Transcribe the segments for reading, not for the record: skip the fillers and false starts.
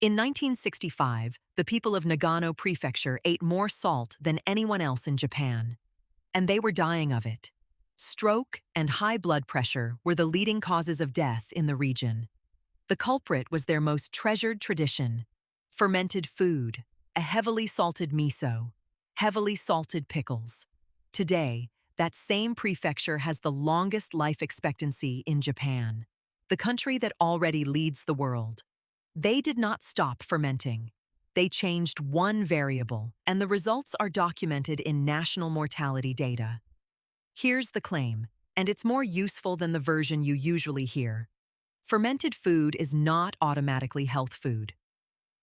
In 1965, the people of Nagano Prefecture ate more salt than anyone else in Japan, and they were dying of it. Stroke and high blood pressure were the leading causes of death in the region. The culprit was their most treasured tradition: fermented food, a heavily salted miso, heavily salted pickles. Today, that same prefecture has the longest life expectancy in Japan, the country that already leads the world. They did not stop fermenting. They changed one variable, and the results are documented in national mortality data. Here's the claim, and it's more useful than the version you usually hear. Fermented food is not automatically health food.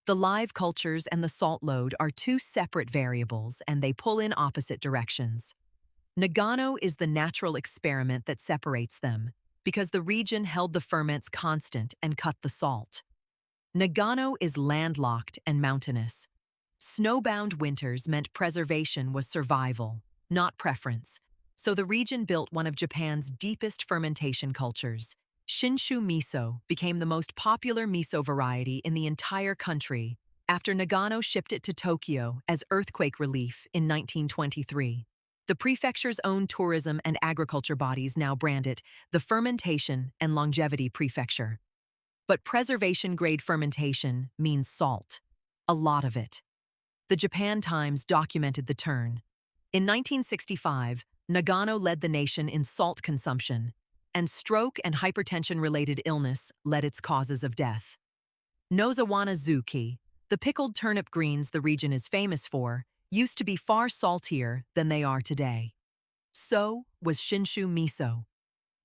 The live cultures and the salt load are two separate variables, and they pull in opposite directions. Nagano is the natural experiment that separates them, because the region held the ferments constant and cut the salt. Nagano is landlocked and mountainous. Snowbound winters meant preservation was survival, not preference, so the region built one of Japan's deepest fermentation cultures. Shinshu miso became the most popular miso variety in the entire country after Nagano shipped it to Tokyo as earthquake relief in 1923. The prefecture's own tourism and agriculture bodies now brand it the Fermentation and Longevity Prefecture. But preservation-grade fermentation means salt, a lot of it. The Japan Times documented the turn. In 1965, Nagano led the nation in salt consumption, and stroke and hypertension-related illness led its causes of death. Nozawana zuki, the pickled turnip greens the region is famous for, used to be far saltier than they are today. So was Shinshu miso.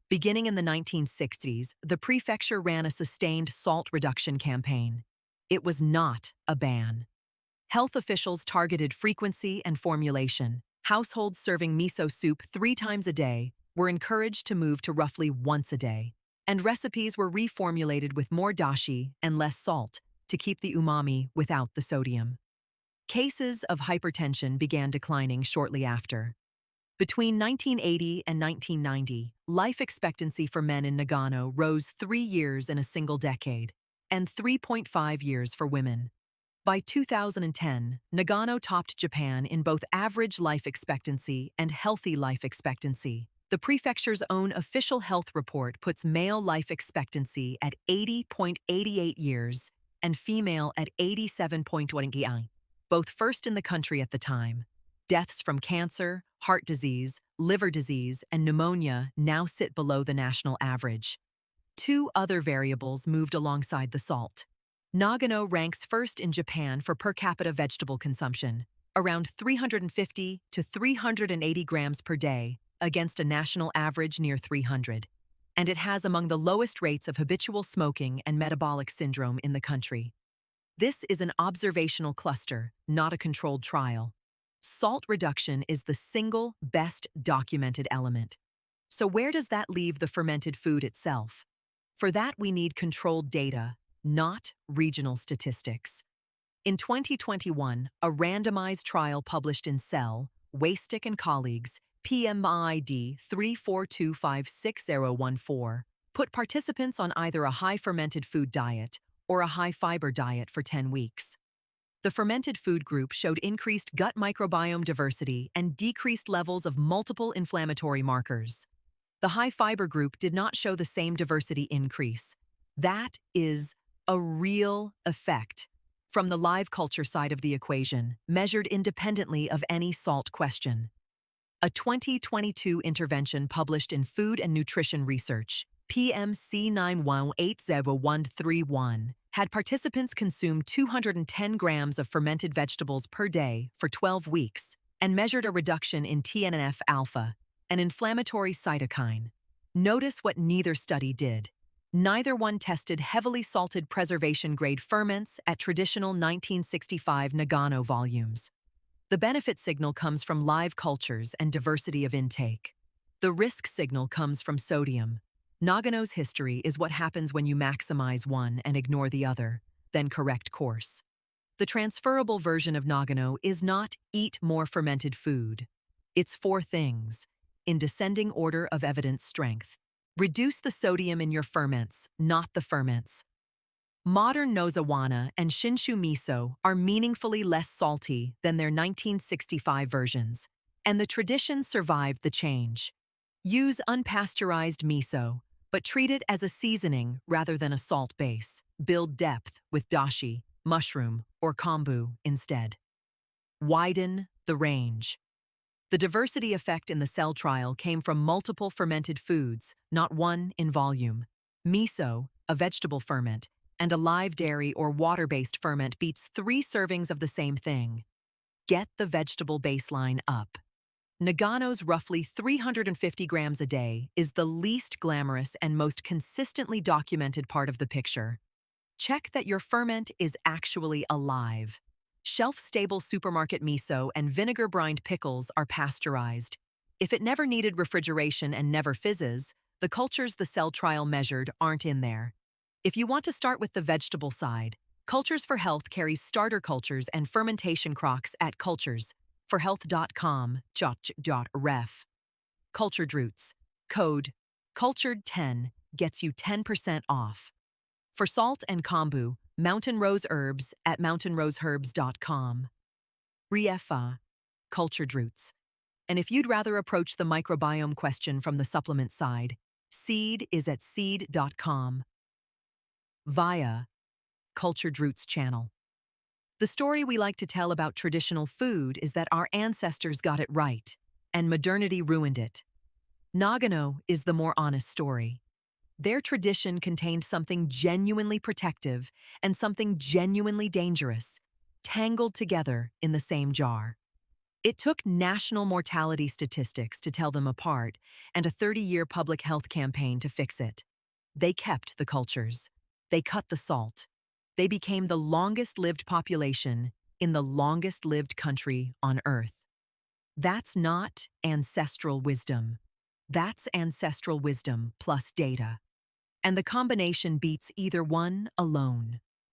Beginning in the 1960s, the prefecture ran a sustained salt reduction campaign. It was not a ban. Health officials targeted frequency and formulation. Households serving miso soup 3 times a day were encouraged to move to roughly once a day, and recipes were reformulated with more dashi and less salt to keep the umami without the sodium. Cases of hypertension began declining shortly after. Between 1980 and 1990, life expectancy for men in Nagano rose 3 years in a single decade, and 3.5 years for women. By 2010, Nagano topped Japan in both average life expectancy and healthy life expectancy. The prefecture's own official health report puts male life expectancy at 80.88 years and female at 87.29, both first in the country at the time. Deaths from cancer, heart disease, liver disease, and pneumonia now sit below the national average. 2 other variables moved alongside the salt. Nagano ranks first in Japan for per capita vegetable consumption, around 350 to 380 grams per day, against a national average near 300. And it has among the lowest rates of habitual smoking and metabolic syndrome in the country. This is an observational cluster, not a controlled trial. Salt reduction is the single best documented element. So where does that leave the fermented food itself? For that, we need controlled data, not regional statistics. In 2021, a randomized trial published in Cell, Waystick and colleagues, PMID 342560014, put participants on either a high fermented food diet or a high fiber diet for 10 weeks. The fermented food group showed increased gut microbiome diversity and decreased levels of multiple inflammatory markers. The high fiber group did not show the same diversity increase. That is a real effect from the live culture side of the equation, measured independently of any salt question. A 2022 intervention published in Food and Nutrition Research, PMC 9180131, had participants consume 210 grams of fermented vegetables per day for 12 weeks and measured a reduction in TNF-alpha, an inflammatory cytokine. Notice what neither study did. Neither one tested heavily salted preservation-grade ferments at traditional 1965 Nagano volumes. The benefit signal comes from live cultures and diversity of intake. The risk signal comes from sodium. Nagano's history is what happens when you maximize one and ignore the other, then correct course. The transferable version of Nagano is not eat more fermented food. It's 4 things, in descending order of evidence strength. Reduce the sodium in your ferments, not the ferments. Modern nozawana and Shinshu miso are meaningfully less salty than their 1965 versions, and the tradition survived the change. Use unpasteurized miso, but treat it as a seasoning rather than a salt base. Build depth with dashi, mushroom, or kombu instead. Widen the range. The diversity effect in the cell trial came from multiple fermented foods, not one in volume. Miso, a vegetable ferment, and a live dairy or water-based ferment beats 3 servings of the same thing. Get the vegetable baseline up. Nagano's roughly 350 grams a day is the least glamorous and most consistently documented part of the picture. Check that your ferment is actually alive. Shelf-stable supermarket miso and vinegar-brined pickles are pasteurized. If it never needed refrigeration and never fizzes, the cultures the cell trial measured aren't in there. If you want to start with the vegetable side, Cultures for Health carries starter cultures and fermentation crocks at cultures for health.com.ref. Cultured roots. Code CULTURED10 gets you 10% off. For salt and kombu, Mountain Rose Herbs at mountainroseherbs.com. Riefa, cultured roots. And if you'd rather approach the microbiome question from the supplement side, Seed is at seed.com. Via Cultured Roots channel. The story we like to tell about traditional food is that our ancestors got it right, and modernity ruined it. Nagano is the more honest story. Their tradition contained something genuinely protective and something genuinely dangerous, tangled together in the same jar. It took national mortality statistics to tell them apart and a 30-year public health campaign to fix it. They kept the cultures. They cut the salt. They became the longest-lived population in the longest-lived country on Earth. That's not ancestral wisdom. That's ancestral wisdom plus data. And the combination beats either one alone.